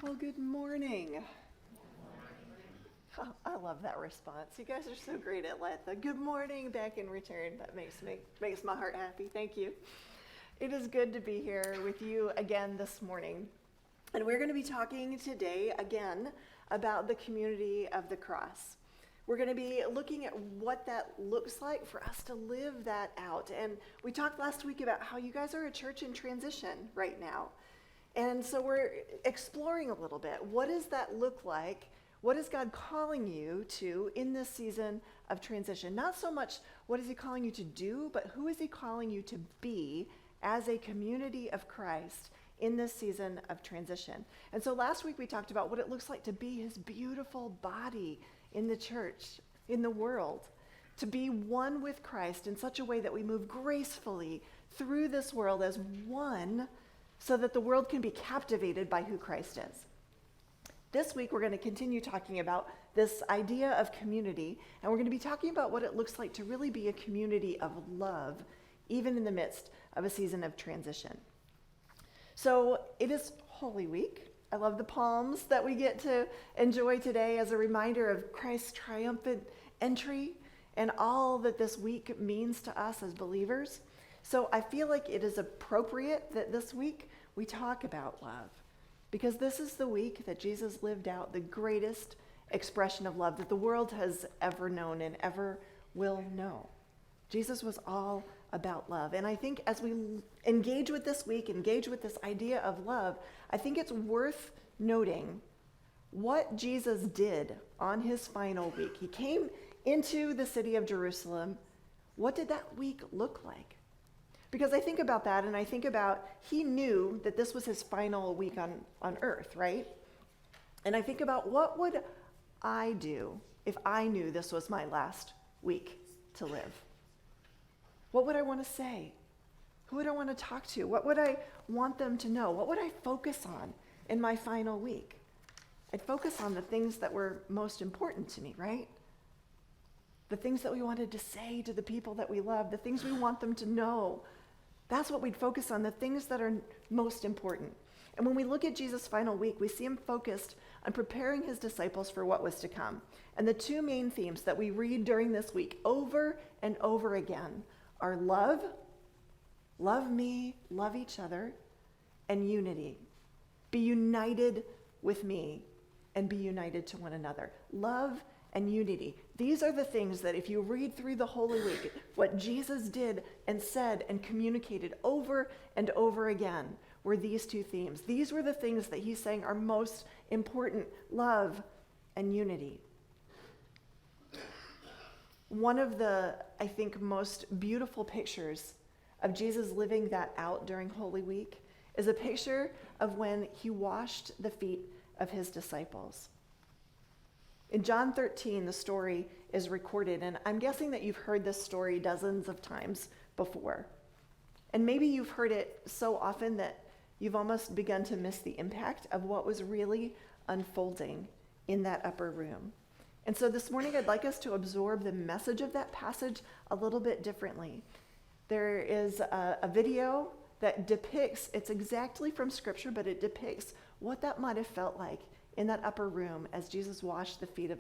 Well, good morning. Oh, I love that response. You guys are so great at let the good morning back in return. That makes my heart happy. Thank you. It is good to be here with you again this morning. And we're going to be talking today again about the community of the cross. We're going to be looking at what that looks like for us to live that out. And we talked last week about how you guys are a church in transition right now. And so we're exploring a little bit. What does that look like? What is God calling you to in this season of transition? Not so much what is he calling you to do, but who is he calling you to be as a community of Christ in this season of transition? And so last week we talked about what it looks like to be his beautiful body in the church, in the world, to be one with Christ in such a way that we move gracefully through this world as one, so that the world can be captivated by who Christ is. This week, we're going to continue talking about this idea of community, and we're going to be talking about what it looks like to really be a community of love, even in the midst of a season of transition. So it is Holy Week. I love the palms that we get to enjoy today as a reminder of Christ's triumphant entry and all that this week means to us as believers. So I feel like it is appropriate that this week we talk about love, because this is the week that Jesus lived out the greatest expression of love that the world has ever known and ever will know. Jesus was all about love. And I think as we engage with this week, engage with this idea of love, I think it's worth noting what Jesus did on his final week. He came into the city of Jerusalem. What did that week look like? Because I think about that, and I think about, he knew that this was his final week on earth, right? And I think about, what would I do if I knew this was my last week to live? What would I want to say? Who would I want to talk to? What would I want them to know? What would I focus on in my final week? I'd focus on the things that were most important to me, right? The things that we wanted to say to the people that we love, the things we want them to know. That's what we'd focus on, the things that are most important. And when we look at Jesus' final week, we see him focused on preparing his disciples for what was to come. And the two main themes that we read during this week over and over again are love, love me, love each other, and unity. Be united with me and be united to one another. Love and unity. These are the things that if you read through the Holy Week, what Jesus did and said and communicated over and over again were these two themes. These were the things that he's saying are most important: love and unity. One of the, I think, most beautiful pictures of Jesus living that out during Holy Week is a picture of when he washed the feet of his disciples. In John 13, the story is recorded, and I'm guessing that you've heard this story dozens of times before. And maybe you've heard it so often that you've almost begun to miss the impact of what was really unfolding in that upper room. And so this morning, I'd like us to absorb the message of that passage a little bit differently. There is a video that depicts, it's exactly from Scripture, but it depicts what that might have felt like in that upper room as Jesus washed the feet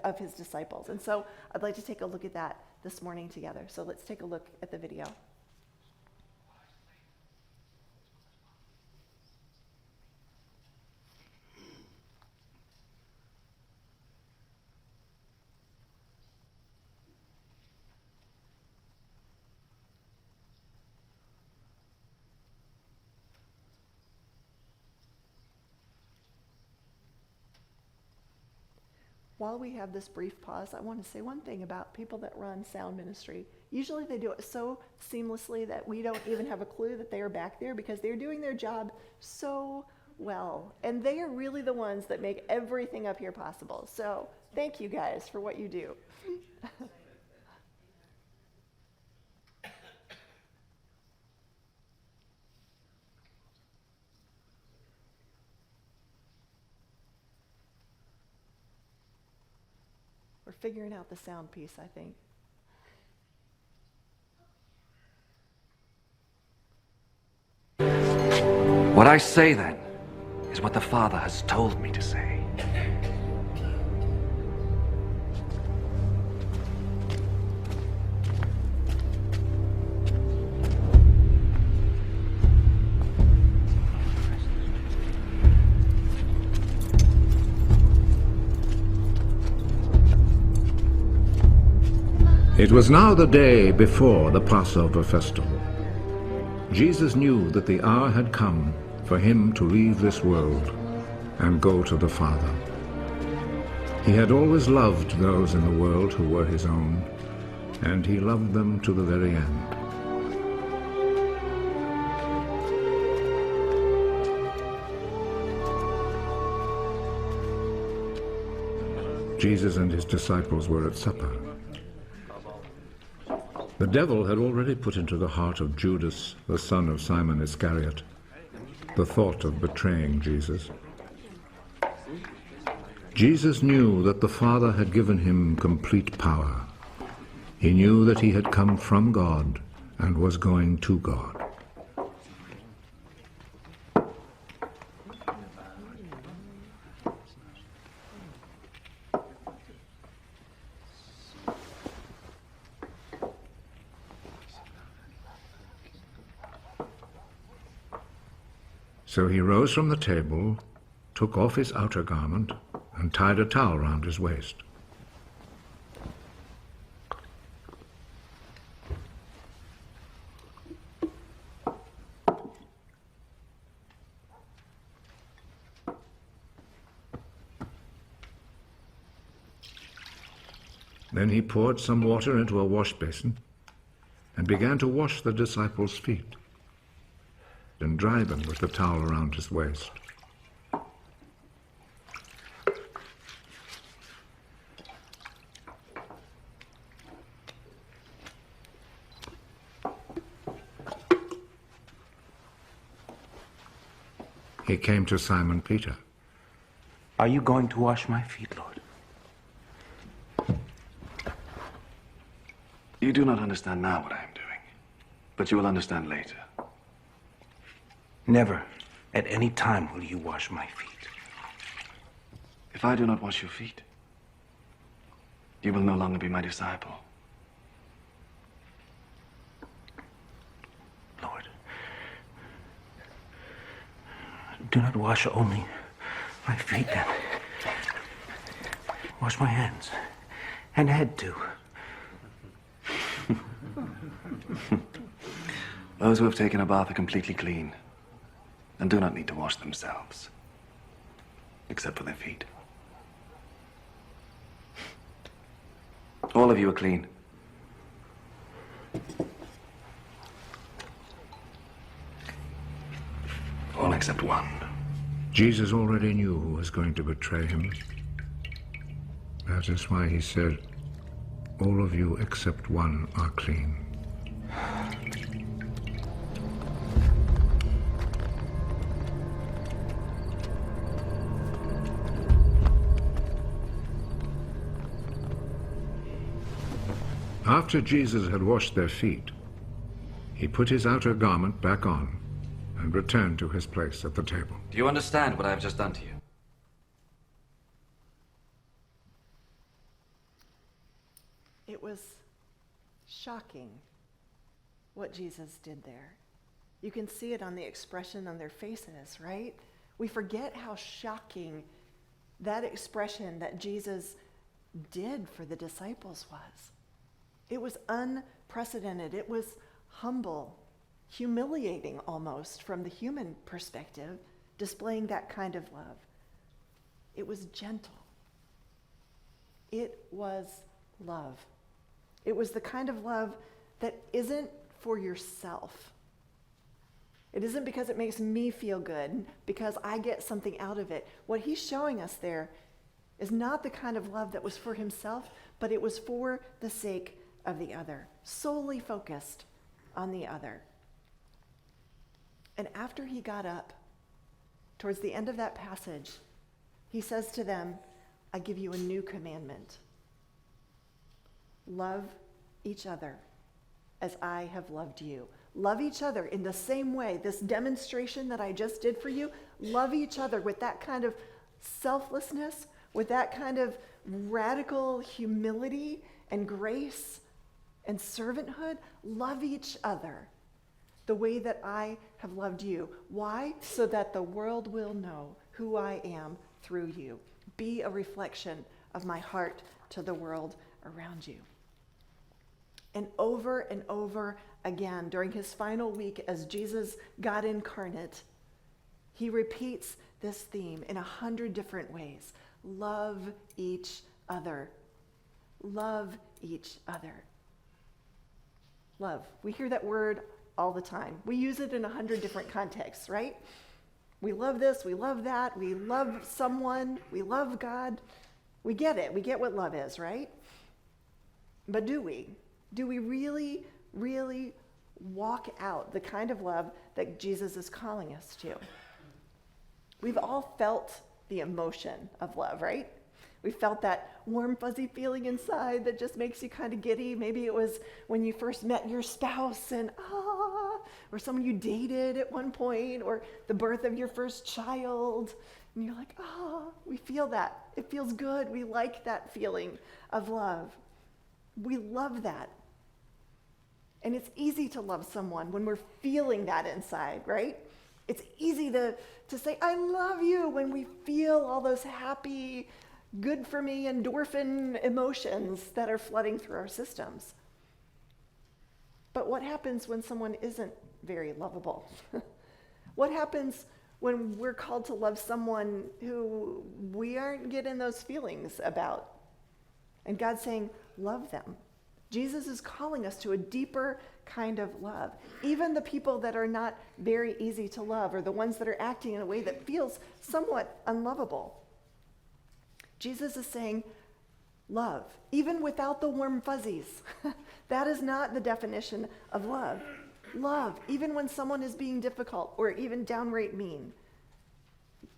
of his disciples. And so I'd like to take a look at that this morning together. So let's take a look at the video. While we have this brief pause, I want to say one thing about people that run sound ministry. Usually they do it so seamlessly that we don't even have a clue that they are back there, because they're doing their job so well. And they are really the ones that make everything up here possible. So thank you guys for what you do. We're figuring out the sound piece, I think. What I say then is what the Father has told me to say. It was now the day before the Passover festival. Jesus knew that the hour had come for him to leave this world and go to the Father. He had always loved those in the world who were his own, and he loved them to the very end. Jesus and his disciples were at supper. The devil had already put into the heart of Judas, the son of Simon Iscariot, the thought of betraying Jesus. Jesus knew that the Father had given him complete power. He knew that he had come from God and was going to God. So he rose from the table, took off his outer garment, and tied a towel round his waist. Then he poured some water into a wash basin and began to wash the disciples' feet and dry them with the towel around his waist. He came to Simon Peter. Are you going to wash my feet, Lord? You do not understand now what I am doing, but you will understand later. Never, at any time, will you wash my feet. If I do not wash your feet, you will no longer be my disciple. Lord, do not wash only my feet, then. Wash my hands and head, too. Those who have taken a bath are completely clean and do not need to wash themselves, except for their feet. All of you are clean. All except one. Jesus already knew who was going to betray him. That is why he said, "All of you except one are clean." After Jesus had washed their feet, he put his outer garment back on and returned to his place at the table. Do you understand what I have just done to you? It was shocking what Jesus did there. You can see it on the expression on their faces, right? We forget how shocking that expression that Jesus did for the disciples was. It was unprecedented. It was humble, humiliating almost from the human perspective, displaying that kind of love. It was gentle. It was love. It was the kind of love that isn't for yourself. It isn't because it makes me feel good, because I get something out of it. What he's showing us there is not the kind of love that was for himself, but it was for the sake of the other, solely focused on the other. And after he got up, towards the end of that passage, he says to them, "I give you a new commandment. Love each other as I have loved you." Love each other in the same way. This demonstration that I just did for you, love each other with that kind of selflessness, with that kind of radical humility and grace and servanthood. Love each other the way that I have loved you. Why? So that the world will know who I am through you. Be a reflection of my heart to the world around you. And over again, during his final week as Jesus, God incarnate, he repeats this theme in 100 different ways. Love each other. Love each other. Love. We hear that word all the time. We use it in 100 different contexts, right? We love this, we love that, we love someone, we love God. We get it. We get what love is, right? But do we? Do we really, really walk out the kind of love that Jesus is calling us to? We've all felt the emotion of love, right? We felt that warm, fuzzy feeling inside that just makes you kind of giddy. Maybe it was when you first met your spouse and or someone you dated at one point, or the birth of your first child. And you're like, we feel that. It feels good. We like that feeling of love. We love that. And it's easy to love someone when we're feeling that inside, right? It's easy to say, I love you, when we feel all those happy, good for me endorphin emotions that are flooding through our systems. But what happens when someone isn't very lovable? What happens when we're called to love someone who we aren't getting those feelings about? And God's saying, love them. Jesus is calling us to a deeper kind of love. Even the people that are not very easy to love, or the ones that are acting in a way that feels somewhat unlovable. Jesus is saying, love, even without the warm fuzzies. That is not the definition of love. Love, even when someone is being difficult or even downright mean.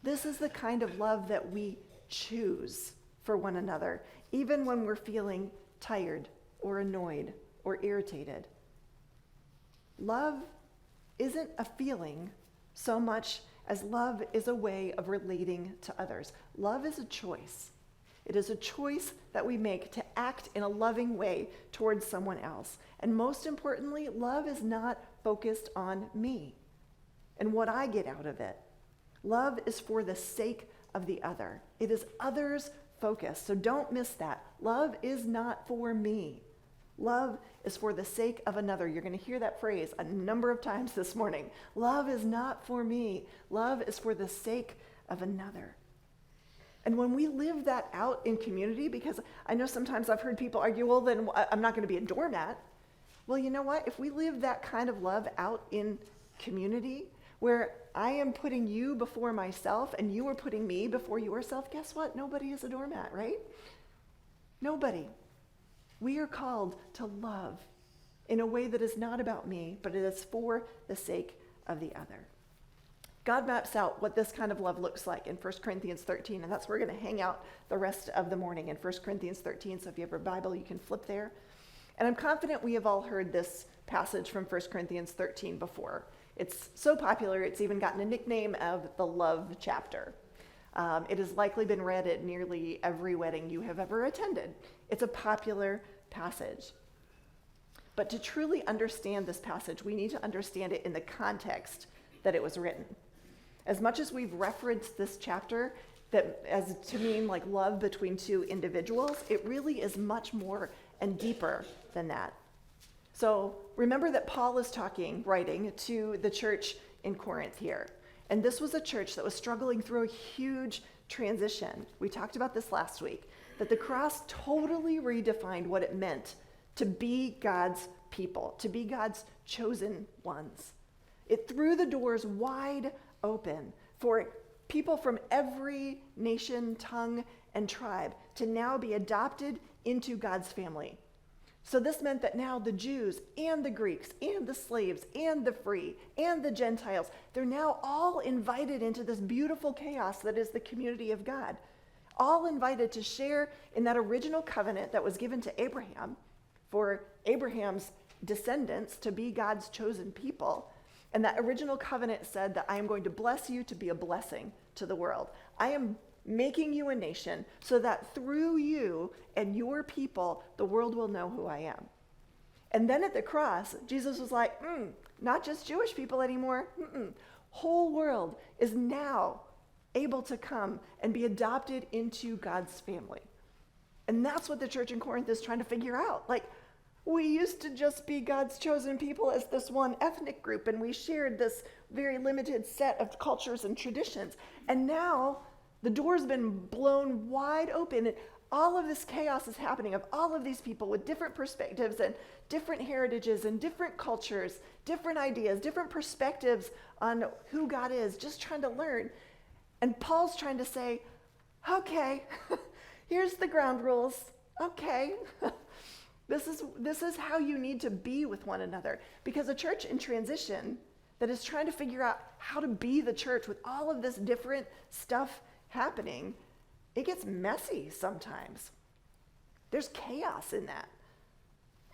This is the kind of love that we choose for one another, even when we're feeling tired or annoyed or irritated. Love isn't a feeling so much as love is a way of relating to others. Love is a choice. It is a choice that we make to act in a loving way towards someone else. And most importantly, love is not focused on me and what I get out of it. Love is for the sake of the other. It is others focused, so don't miss that. Love is not for me. Love is for the sake of another. You're going to hear that phrase a number of times this morning. Love is not for me. Love is for the sake of another. And when we live that out in community, because I know sometimes I've heard people argue, well, then I'm not going to be a doormat. Well, you know what? If we live that kind of love out in community, where I am putting you before myself and you are putting me before yourself, guess what? Nobody is a doormat, right? Nobody. We are called to love in a way that is not about me, but it is for the sake of the other. God maps out what this kind of love looks like in 1 Corinthians 13, and that's where we're going to hang out the rest of the morning in 1 Corinthians 13. So if you have a Bible, you can flip there. And I'm confident we have all heard this passage from 1 Corinthians 13 before. It's so popular, it's even gotten a nickname of the love chapter. It has likely been read at nearly every wedding you have ever attended. It's a popular passage. But to truly understand this passage, we need to understand it in the context that it was written. As much as we've referenced this chapter that as to mean like love between two individuals, it really is much more and deeper than that. So remember that Paul is writing to the church in Corinth here. And this was a church that was struggling through a huge transition. We talked about this last week, that the cross totally redefined what it meant to be God's people, to be God's chosen ones. It threw the doors wide open for people from every nation, tongue, and tribe to now be adopted into God's family. So this meant that now the Jews and the Greeks and the slaves and the free and the Gentiles, they're now all invited into this beautiful chaos that is the community of God. All invited to share in that original covenant that was given to Abraham for Abraham's descendants to be God's chosen people. And that original covenant said that I am going to bless you to be a blessing to the world. I am making you a nation so that through you and your people, the world will know who I am. And then at the cross, Jesus was like, not just Jewish people anymore. Whole world is now able to come and be adopted into God's family. And that's what the church in Corinth is trying to figure out. Like, we used to just be God's chosen people as this one ethnic group, and we shared this very limited set of cultures and traditions. And now the door's been blown wide open, and all of this chaos is happening of all of these people with different perspectives and different heritages and different cultures, different ideas, different perspectives on who God is, just trying to learn. And Paul's trying to say, okay, here's the ground rules. Okay. This is how you need to be with one another. Because a church in transition that is trying to figure out how to be the church with all of this different stuff happening, it gets messy sometimes. There's chaos in that.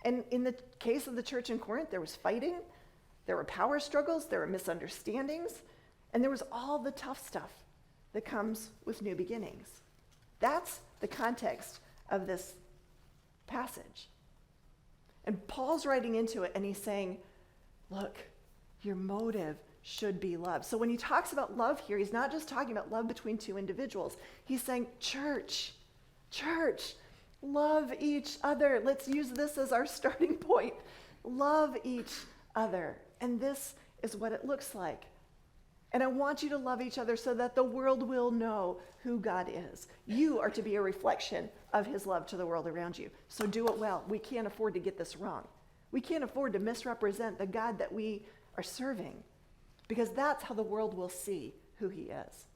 And in the case of the church in Corinth, there was fighting, there were power struggles, there were misunderstandings, and there was all the tough stuff that comes with new beginnings. That's the context of this passage. And Paul's writing into it, and he's saying, look, your motive should be love. So when he talks about love here, he's not just talking about love between two individuals. He's saying, church, love each other. Let's use this as our starting point. Love each other. And this is what it looks like. And I want you to love each other so that the world will know who God is. You are to be a reflection of his love to the world around you. So do it well. We can't afford to get this wrong. We can't afford to misrepresent the God that we are serving, because that's how the world will see who he is.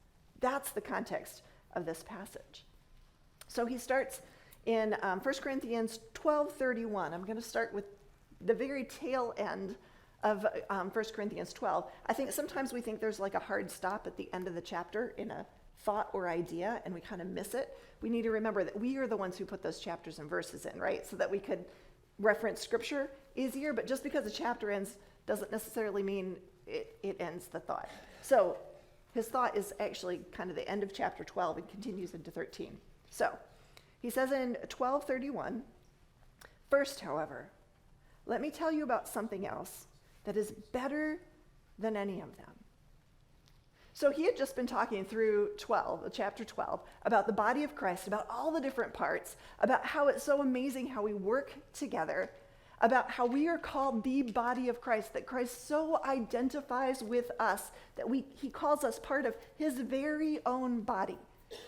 That's the context of this passage. So he starts in 1 Corinthians 12:31. I'm going to start with the very tail end of 1 Corinthians 12. I think sometimes we think there's like a hard stop at the end of the chapter in a thought or idea, and we kind of miss it. We need to remember that we are the ones who put those chapters and verses in, right? So that we could reference scripture easier, but just because a chapter ends doesn't necessarily mean it ends the thought. So his thought is actually kind of the end of chapter 12 and continues into 13. So he says in 12:31, first, however, let me tell you about something else that is better than any of them. So he had just been talking through chapter 12, about the body of Christ, about all the different parts, about how it's so amazing how we work together, about how we are called the body of Christ, that Christ so identifies with us that he calls us part of his very own body.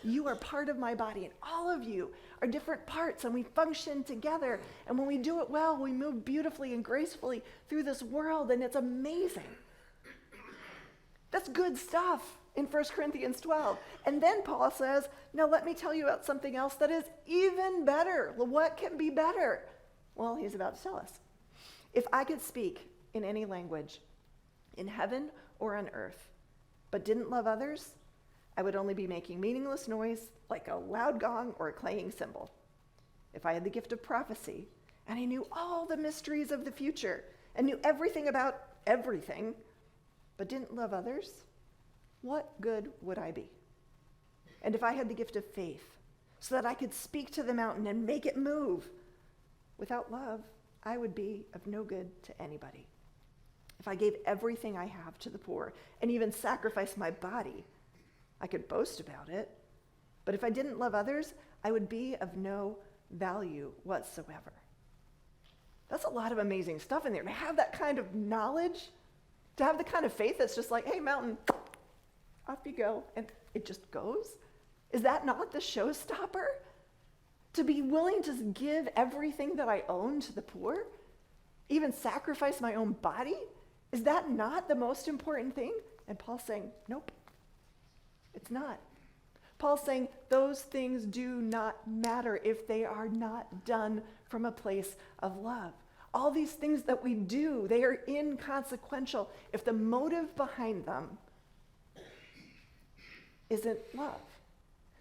You are part of my body, and all of you are different parts, and we function together. And when we do it well, we move beautifully and gracefully through this world, and it's amazing. That's good stuff in 1 Corinthians 12. And then Paul says, now let me tell you about something else that is even better. Well, what can be better? Well, he's about to tell us. If I could speak in any language, in heaven or on earth, but didn't love others, I would only be making meaningless noise like a loud gong or a clanging cymbal. If I had the gift of prophecy, and I knew all the mysteries of the future, and knew everything about everything, but didn't love others, what good would I be? And if I had the gift of faith, so that I could speak to the mountain and make it move, without love, I would be of no good to anybody. If I gave everything I have to the poor, and even sacrificed my body, I could boast about it. But if I didn't love others, I would be of no value whatsoever. That's a lot of amazing stuff in there. To have that kind of knowledge, to have the kind of faith that's just like, hey, mountain, off you go, and it just goes. Is that not the showstopper? To be willing to give everything that I own to the poor? Even sacrifice my own body? Is that not the most important thing? And Paul's saying, nope, it's not. Paul's saying those things do not matter if they are not done from a place of love. All these things that we do, they are inconsequential if the motive behind them isn't love.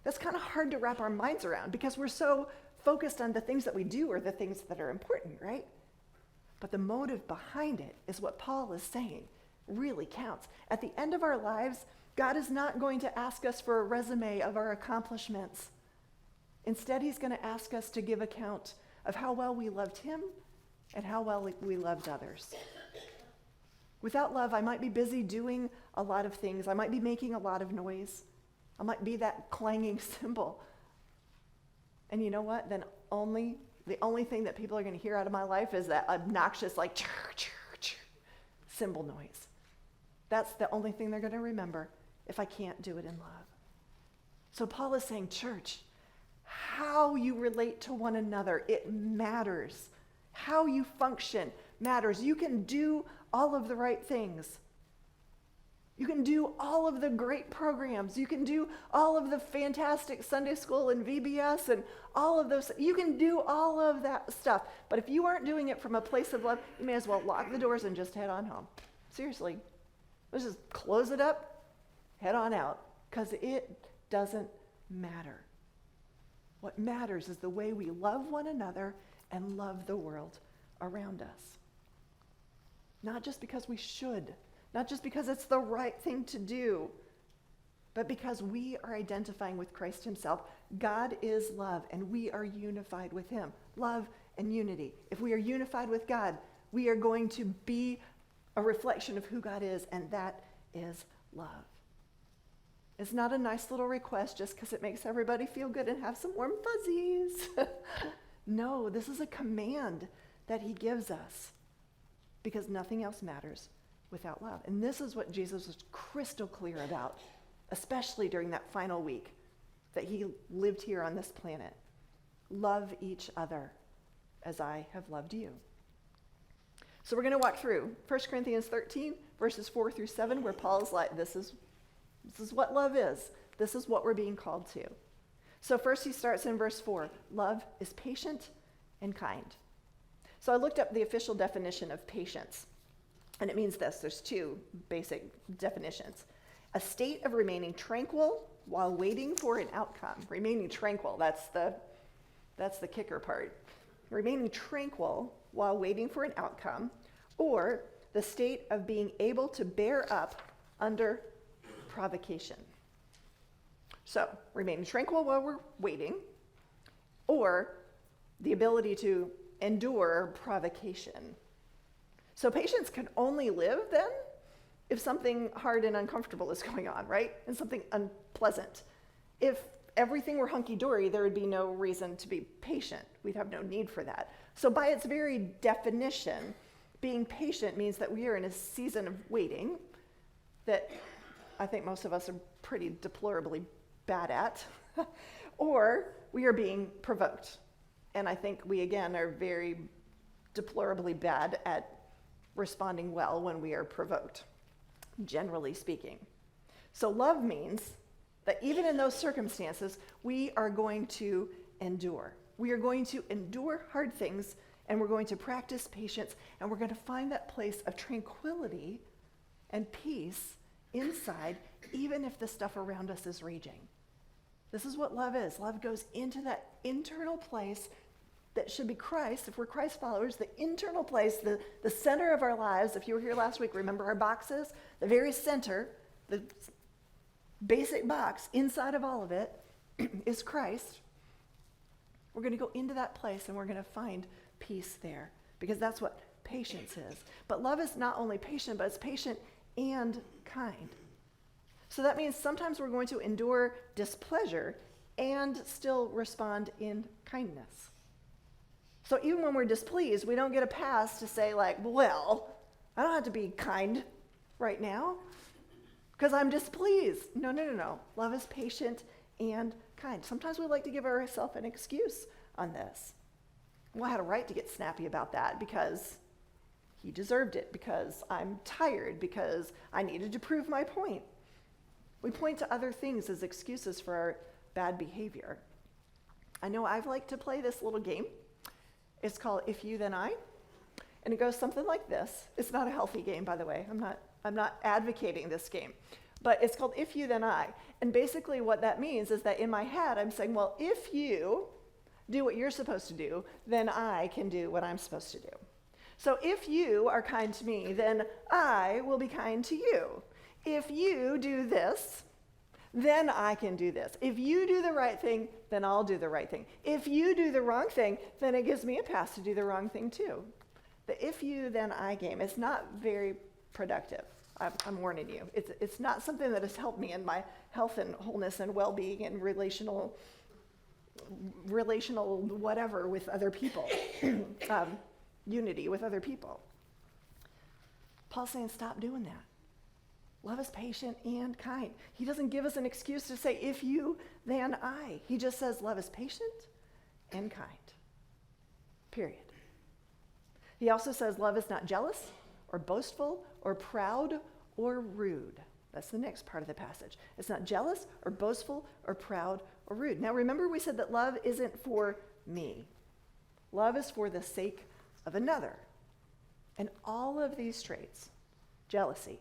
That's kind of hard to wrap our minds around because we're so focused on the things that we do or the things that are important, right? But the motive behind it is what Paul is saying really counts. At the end of our lives, God is not going to ask us for a resume of our accomplishments. Instead, he's going to ask us to give account of how well we loved him and how well we loved others. Without love, I might be busy doing a lot of things. I might be making a lot of noise. I might be that clanging cymbal. And you know what? Then the only thing that people are going to hear out of my life is that obnoxious, like, chur, chur, chur, cymbal noise. That's the only thing they're going to remember if I can't do it in love. So Paul is saying, church, how you relate to one another, it matters. How you function matters. You can do all of the right things. You can do all of the great programs. You can do all of the fantastic Sunday school and VBS and all of those. You can do all of that stuff. But if you aren't doing it from a place of love, you may as well lock the doors and just head on home. Seriously. Let's just close it up, head on out, because it doesn't matter. What matters is the way we love one another and love the world around us. Not just because we should, not just because it's the right thing to do, but because we are identifying with Christ himself. God is love, and we are unified with him. Love and unity. If we are unified with God, we are going to be a reflection of who God is, and that is love. It's not a nice little request just because it makes everybody feel good and have some warm fuzzies. No, this is a command that he gives us because nothing else matters without love. And this is what Jesus was crystal clear about, especially during that final week that he lived here on this planet. Love each other as I have loved you. So we're going to walk through 1 Corinthians 13, verses 4 through 7, where Paul's like, this is what love is. This is what we're being called to. So first he starts in verse 4. Love is patient and kind. So I looked up the official definition of patience, and it means this. There's two basic definitions. A state of remaining tranquil while waiting for an outcome. Remaining tranquil, that's the kicker part. Remaining tranquil while waiting for an outcome, or the state of being able to bear up under provocation. So, remaining tranquil while we're waiting, or the ability to endure provocation. So patience can only live then if something hard and uncomfortable is going on, right? And something unpleasant. If everything were hunky-dory, there would be no reason to be patient. We'd have no need for that. So by its very definition, being patient means that we are in a season of waiting that I think most of us are pretty deplorably bad at, or we are being provoked. And I think we, again, are very deplorably bad at responding well when we are provoked, generally speaking. So love means that even in those circumstances, we are going to endure. We are going to endure hard things, and we're going to practice patience, and we're going to find that place of tranquility and peace inside, even if the stuff around us is raging. This is what love is. Love goes into that internal place that should be Christ. If we're Christ followers, the internal place, the center of our lives. If you were here last week, remember our boxes? The very center, the basic box inside of all of it is Christ. We're going to go into that place and we're going to find peace there, because that's what patience is. But love is not only patient, but it's patient and kind. So that means sometimes we're going to endure displeasure and still respond in kindness. So even when we're displeased, we don't get a pass to say, like, well, I don't have to be kind right now because I'm displeased. No. Love is patient and kind. Sometimes we like to give ourselves an excuse on this. Well, I had a right to get snappy about that because he deserved it, because I'm tired, because I needed to prove my point. We point to other things as excuses for our bad behavior. I know I've liked to play this little game. It's called If You, Then I. And it goes something like this. It's not a healthy game, by the way. I'm not advocating this game. But it's called If You, Then I. And basically what that means is that in my head, I'm saying, well, if you do what you're supposed to do, then I can do what I'm supposed to do. So if you are kind to me, then I will be kind to you. If you do this, then I can do this. If you do the right thing, then I'll do the right thing. If you do the wrong thing, then it gives me a pass to do the wrong thing too. The if you, then I game is not very productive. I'm warning you. It's not something that has helped me in my health and wholeness and well-being and relational whatever with other people, unity with other people. Paul's saying, stop doing that. Love is patient and kind. He doesn't give us an excuse to say, if you, then I. He just says, love is patient and kind. Period. He also says, love is not jealous or boastful or proud or rude. That's the next part of the passage. It's not jealous or boastful or proud or rude. Now remember, we said that love isn't for me. Love is for the sake of another. And all of these traits, jealousy,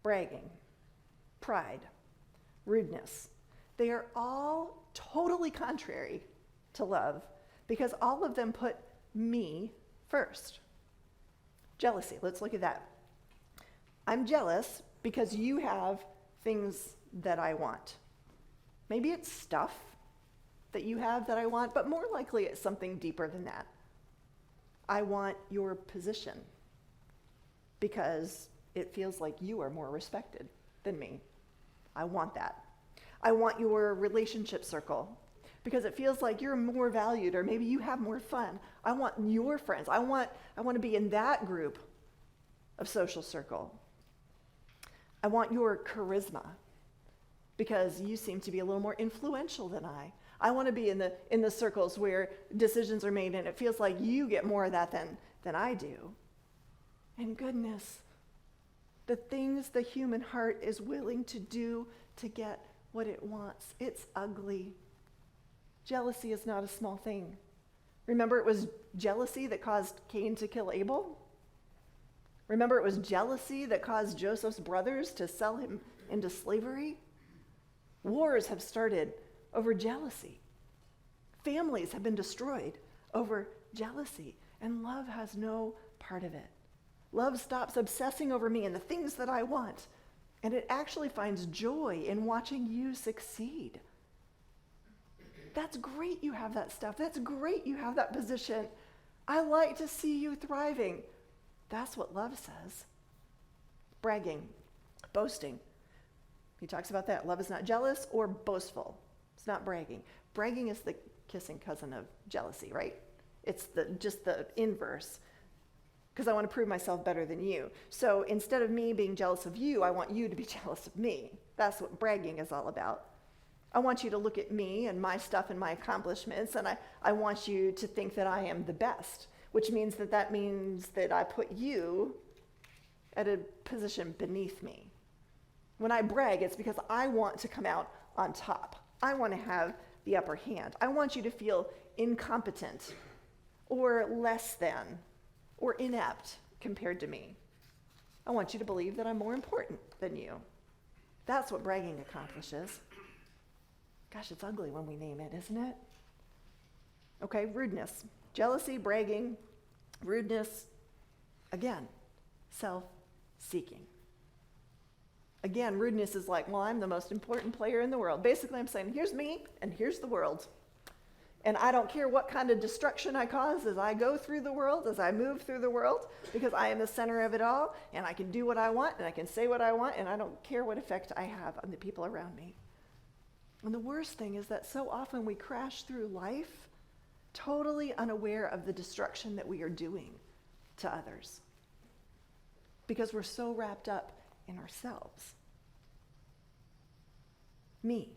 bragging, pride, rudeness, they are all totally contrary to love because all of them put me first. Jealousy, let's look at that. I'm jealous because you have things that I want. Maybe it's stuff that you have that I want, but more likely it's something deeper than that. I want your position because it feels like you are more respected than me. I want that. I want your relationship circle because it feels like you're more valued, or maybe you have more fun. I want your friends. I want to be in that group of social circle. I want your charisma because you seem to be a little more influential than I. I want to be in the circles where decisions are made and it feels like you get more of that than I do. And goodness, the things the human heart is willing to do to get what it wants, it's ugly. Jealousy is not a small thing. Remember, it was jealousy that caused Cain to kill Abel? Remember, it was jealousy that caused Joseph's brothers to sell him into slavery? Wars have started over jealousy. Families have been destroyed over jealousy, and love has no part of it. Love stops obsessing over me and the things that I want, and it actually finds joy in watching you succeed. That's great you have that stuff. That's great you have that position. I like to see you thriving. That's what love says. Bragging, boasting. He talks about that. Love is not jealous or boastful. It's not bragging. Bragging is the kissing cousin of jealousy, right? It's just the inverse. Because I want to prove myself better than you. So instead of me being jealous of you, I want you to be jealous of me. That's what bragging is all about. I want you to look at me and my stuff and my accomplishments, and I want you to think that I am the best, which means that means that I put you at a position beneath me. When I brag, it's because I want to come out on top. I want to have the upper hand. I want you to feel incompetent or less than or inept compared to me. I want you to believe that I'm more important than you. That's what bragging accomplishes. Gosh, it's ugly when we name it, isn't it? Okay, rudeness. Jealousy, bragging, rudeness. Again, self-seeking. Again, rudeness is like, well, I'm the most important player in the world. Basically, I'm saying, here's me and here's the world. And I don't care what kind of destruction I cause as I go through the world, as I move through the world, because I am the center of it all, and I can do what I want, and I can say what I want, and I don't care what effect I have on the people around me. And the worst thing is that so often we crash through life totally unaware of the destruction that we are doing to others because we're so wrapped up in ourselves. Me.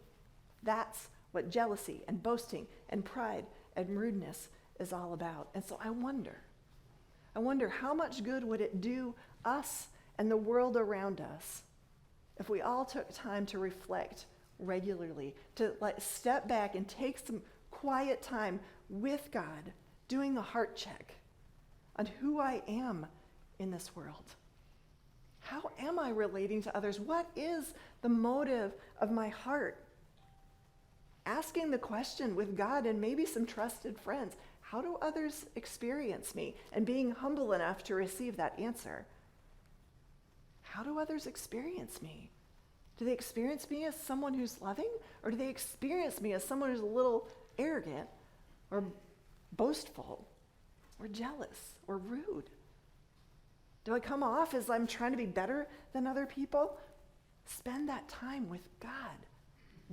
That's what jealousy and boasting and pride and rudeness is all about. And so I wonder how much good would it do us and the world around us if we all took time to reflect regularly, to step back and take some quiet time with God, doing the heart check on who I am in this world. How am I relating to others? What is the motive of my heart? Asking the question with God and maybe some trusted friends, how do others experience me? And being humble enough to receive that answer. How do others experience me? Do they experience me as someone who's loving? Or do they experience me as someone who's a little arrogant or boastful or jealous or rude? Do I come off as I'm trying to be better than other people? Spend that time with God.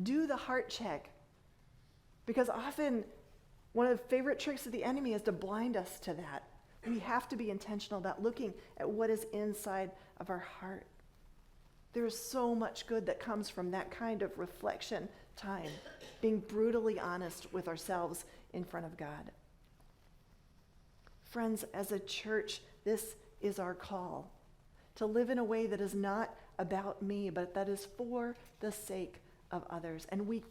Do the heart check. Because often, one of the favorite tricks of the enemy is to blind us to that. We have to be intentional about looking at what is inside of our heart. There is so much good that comes from that kind of reflection time, being brutally honest with ourselves in front of God. Friends, as a church, this is our call, to live in a way that is not about me, but that is for the sake of others. And we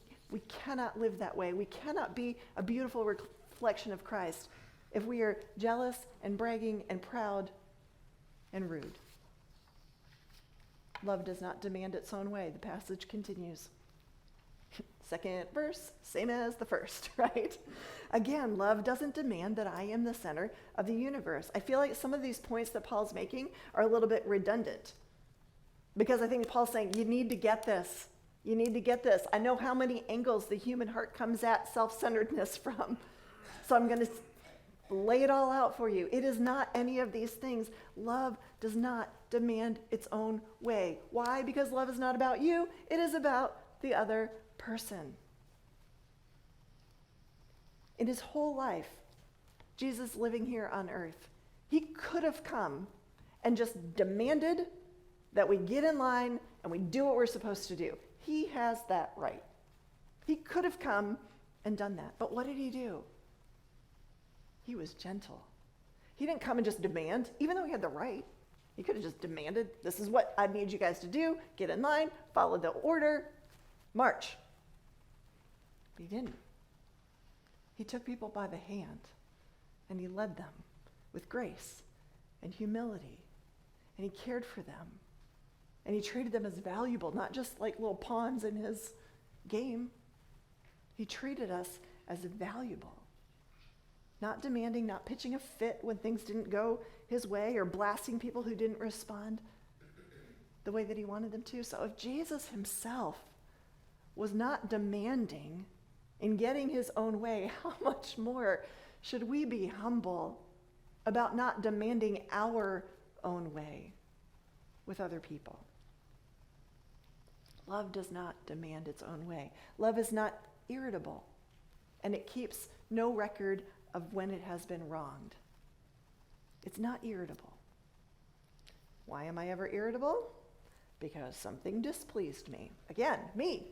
cannot live that way. We cannot be a beautiful reflection of Christ if we are jealous and bragging and proud and rude. Love does not demand its own way. The passage continues. Second verse, same as the first, right? Again, love doesn't demand that I am the center of the universe. I feel like some of these points that Paul's making are a little bit redundant, because I think Paul's saying, you need to get this. You need to get this. I know how many angles the human heart comes at self-centeredness from. So I'm going to lay it all out for you. It is not any of these things. Love does not demand its own way. Why? Because love is not about you. It is about the other person. In his whole life, Jesus living here on earth, he could have come and just demanded that we get in line and we do what we're supposed to do. He has that right. He could have come and done that. But what did he do? He was gentle. He didn't come and just demand, even though he had the right. He could have just demanded, this is what I need you guys to do. Get in line, follow the order, march. But he didn't. He took people by the hand and he led them with grace and humility. And he cared for them. And he treated them as valuable, not just like little pawns in his game. He treated us as valuable. Not demanding, not pitching a fit when things didn't go his way, or blasting people who didn't respond the way that he wanted them to. So if Jesus himself was not demanding in getting his own way, how much more should we be humble about not demanding our own way with other people? Love does not demand its own way. Love is not irritable, and it keeps no record of when it has been wronged. It's not irritable. Why am I ever irritable? Because something displeased me. Again, me.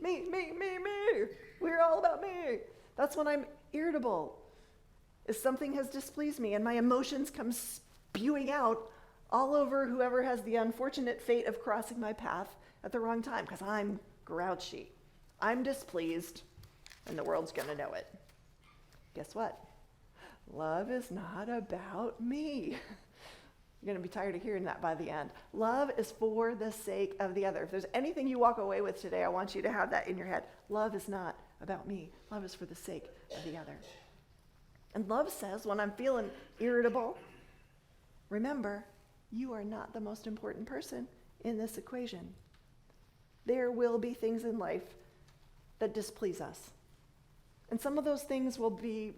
We're all about me. That's when I'm irritable. If something has displeased me and my emotions come spewing out all over whoever has the unfortunate fate of crossing my path at the wrong time, because I'm grouchy. I'm displeased, and the world's going to know it. Guess what? Love is not about me. You're going to be tired of hearing that by the end. Love is for the sake of the other. If there's anything you walk away with today, I want you to have that in your head. Love is not about me. Love is for the sake of the other. And love says, when I'm feeling irritable, remember, you are not the most important person in this equation. There will be things in life that displease us. And some of those things will be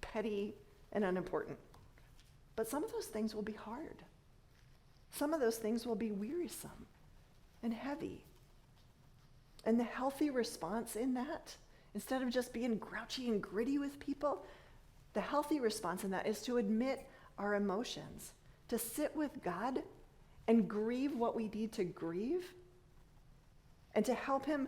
petty and unimportant. But some of those things will be hard. Some of those things will be wearisome and heavy. And the healthy response in that, instead of just being grouchy and gritty with people, the healthy response in that is to admit our emotions, to sit with God and grieve what we need to grieve, and to help him,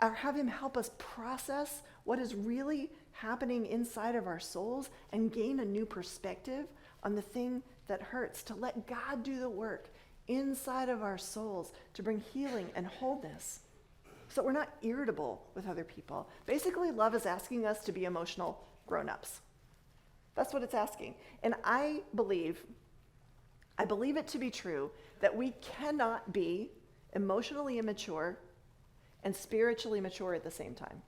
or have him help us process what is really happening inside of our souls and gain a new perspective on the thing that hurts, to let God do the work inside of our souls to bring healing and wholeness so we're not irritable with other people. Basically, love is asking us to be emotional grown-ups. That's what it's asking. And I believe it to be true that we cannot be emotionally immature and spiritually mature at the same time.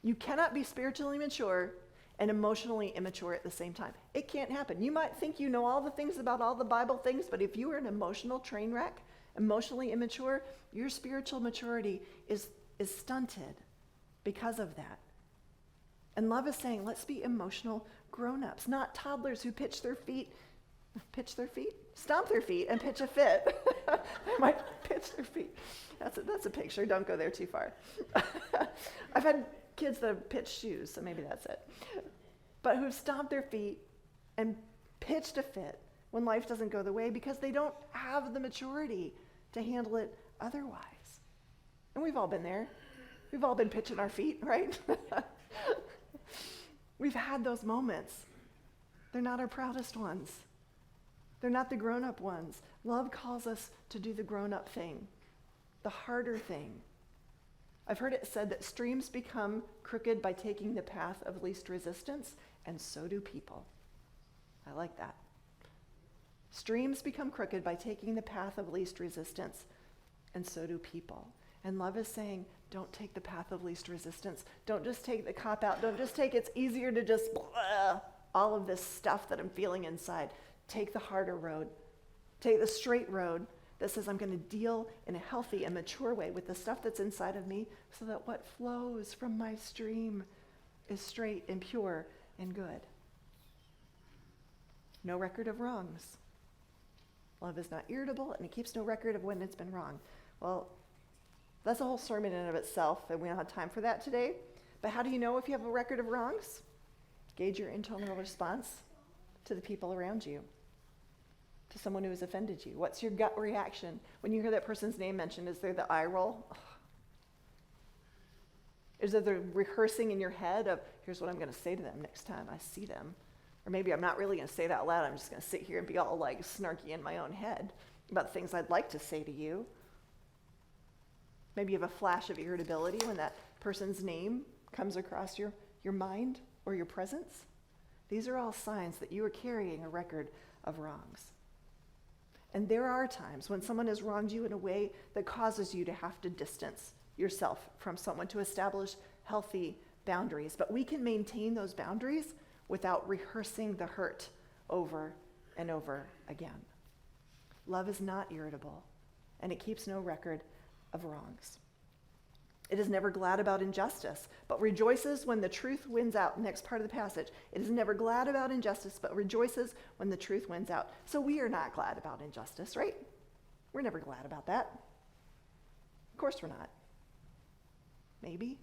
You cannot be spiritually mature and emotionally immature at the same time. It can't happen. You might think you know all the things about all the Bible things, but if you are an emotional train wreck, emotionally immature, your spiritual maturity is stunted because of that. And love is saying, let's be emotional grown-ups, not toddlers who stomp their feet and pitch a fit. They might pitch their feet. That's a picture. Don't go there too far. I've had kids that have pitched shoes, so maybe that's it. But who've stomped their feet and pitched a fit when life doesn't go the way because they don't have the maturity to handle it otherwise. And we've all been there. We've all been pitching our feet, right? We've had those moments. They're not our proudest ones. They're not the grown-up ones. Love calls us to do the grown-up thing, the harder thing. I've heard it said that streams become crooked by taking the path of least resistance, and so do people. I like that. Streams become crooked by taking the path of least resistance, and so do people. And love is saying, don't take the path of least resistance. Don't just take the cop out. Don't just take it's easier to just all of this stuff that I'm feeling inside. Take the harder road. Take the straight road that says I'm going to deal in a healthy and mature way with the stuff that's inside of me so that what flows from my stream is straight and pure and good. No record of wrongs. Love is not irritable, and it keeps no record of when it's been wrong. Well, that's a whole sermon in and of itself, and we don't have time for that today. But how do you know if you have a record of wrongs? Gauge your internal response to the people around you, to someone who has offended you. What's your gut reaction when you hear that person's name mentioned? Is there the eye roll? Ugh. Is there the rehearsing in your head of, here's what I'm going to say to them next time I see them? Or maybe I'm not really going to say it out loud. I'm just going to sit here and be all like snarky in my own head about things I'd like to say to you. Maybe you have a flash of irritability when that person's name comes across your mind or your presence. These are all signs that you are carrying a record of wrongs. And there are times when someone has wronged you in a way that causes you to have to distance yourself from someone to establish healthy boundaries. But we can maintain those boundaries without rehearsing the hurt over and over again. Love is not irritable, and it keeps no record of wrongs. It is never glad about injustice, but rejoices when the truth wins out. Next part of the passage. It is never glad about injustice, but rejoices when the truth wins out. So we are not glad about injustice, right? We're never glad about that. Of course we're not. Maybe.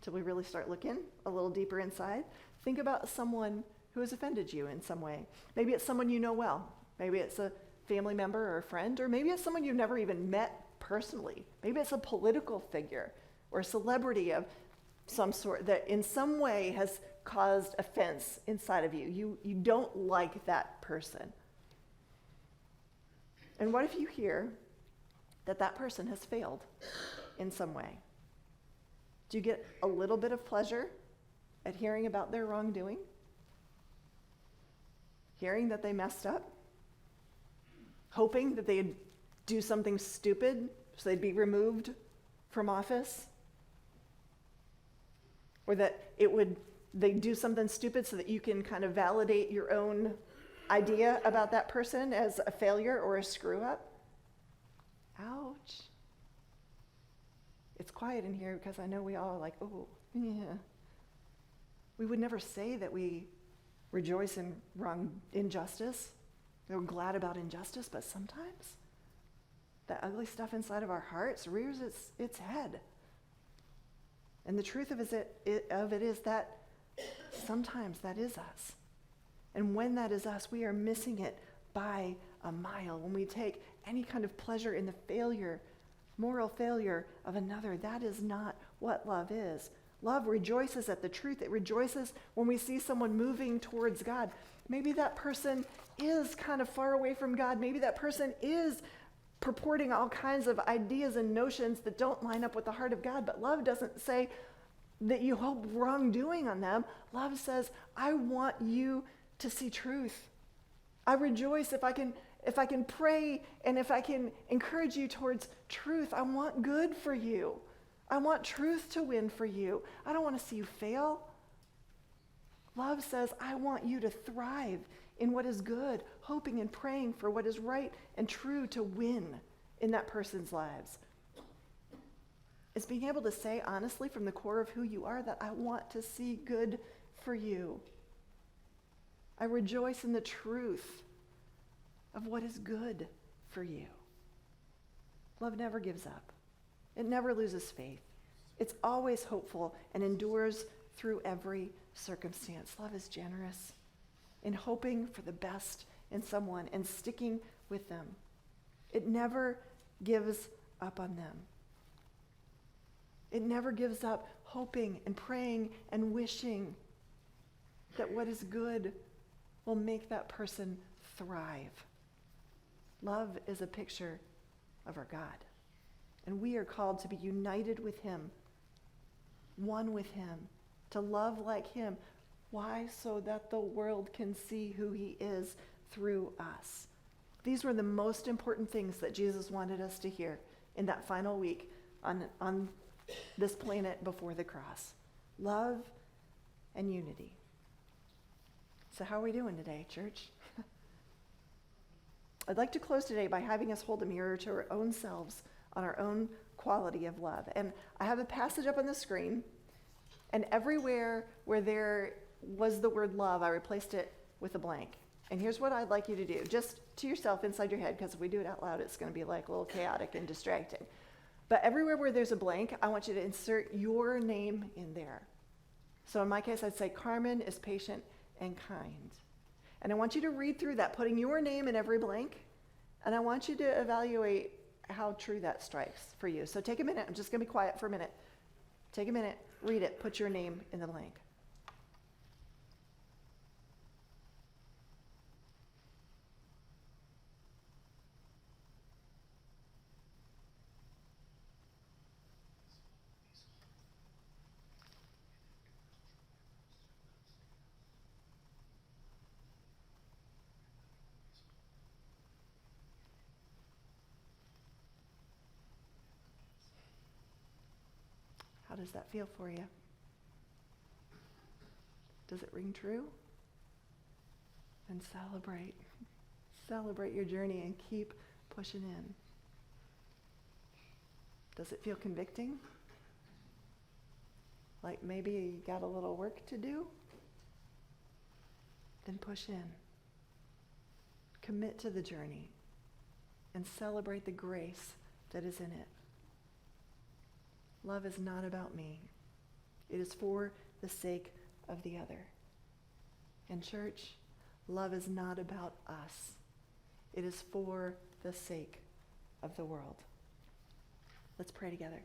Till we really start looking a little deeper inside. Think about someone who has offended you in some way. Maybe it's someone you know well. Maybe it's a family member or a friend, or maybe it's someone you've never even met personally. Maybe it's a political figure or a celebrity of some sort that in some way has caused offense inside of you. You don't like that person. And what if you hear that that person has failed in some way? Do you get a little bit of pleasure at hearing about their wrongdoing? Hearing that they messed up? Hoping that they'd do something stupid so they'd be removed from office? Or that they'd do something stupid so that you can kind of validate your own idea about that person as a failure or a screw up? Ouch. It's quiet in here because I know we all are like, oh, yeah. We would never say that we rejoice in injustice. We're glad about injustice, but sometimes that ugly stuff inside of our hearts rears its head. And the truth of it is that sometimes that is us. And when that is us, we are missing it by a mile. When we take any kind of pleasure in the failure, moral failure of another, that is not what love is. Love rejoices at the truth. It rejoices when we see someone moving towards God. Maybe that person is kind of far away from God. Maybe that person is purporting all kinds of ideas and notions that don't line up with the heart of God. But love doesn't say that you hope wrongdoing on them. Love says, I want you to see truth. I rejoice if I can pray and if I can encourage you towards truth. I want good for you. I want truth to win for you. I don't want to see you fail. Love says, I want you to thrive in what is good, hoping and praying for what is right and true to win in that person's lives. It's being able to say honestly from the core of who you are that I want to see good for you. I rejoice in the truth of what is good for you. Love never gives up. It never loses faith. It's always hopeful and endures through every circumstance. Love is generous in hoping for the best in someone and sticking with them. It never gives up on them. It never gives up hoping and praying and wishing that what is good will make that person thrive. Love is a picture of our God. And we are called to be united with him, one with him, to love like him. Why? So that the world can see who he is through us. These were the most important things that Jesus wanted us to hear in that final week on this planet before the cross. Love and unity. So how are we doing today, church? I'd like to close today by having us hold a mirror to our own selves on our own quality of love. And I have a passage up on the screen, and everywhere where there was the word love, I replaced it with a blank. And here's what I'd like you to do, just to yourself inside your head, because if we do it out loud, it's going to be like a little chaotic and distracting. But everywhere where there's a blank, I want you to insert your name in there. So in my case, I'd say Carmen is patient and kind. And I want you to read through that, putting your name in every blank. And I want you to evaluate how true that strikes for you. So take a minute. I'm just going to be quiet for a minute. Take a minute, read it, put your name in the blank. How does that feel for you? Does it ring true? And celebrate. Celebrate your journey and keep pushing in. Does it feel convicting? Like maybe you got a little work to do? Then push in. Commit to the journey and celebrate the grace that is in it. Love is not about me. It is for the sake of the other. And church, love is not about us. It is for the sake of the world. Let's pray together.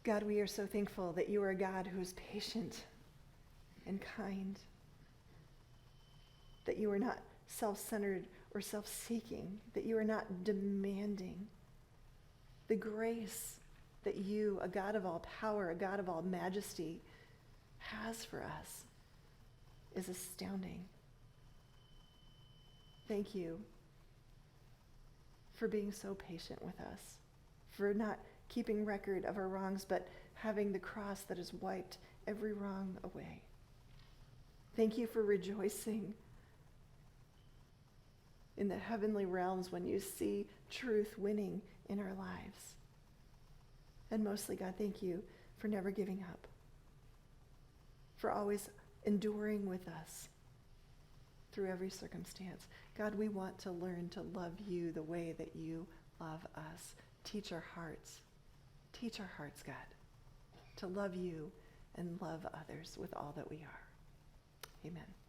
God, we are so thankful that you are a God who is patient and kind, that you are not self-centered or self-seeking, that you are not demanding. The grace that you, a God of all power, a God of all majesty, has for us is astounding. Thank you for being so patient with us, for not keeping record of our wrongs, but having the cross that has wiped every wrong away. Thank you for rejoicing in the heavenly realms when you see truth winning in our lives. And mostly, God, thank you for never giving up, for always enduring with us through every circumstance. God, we want to learn to love you the way that you love us. Teach our hearts, God, to love you and love others with all that we are. Amen.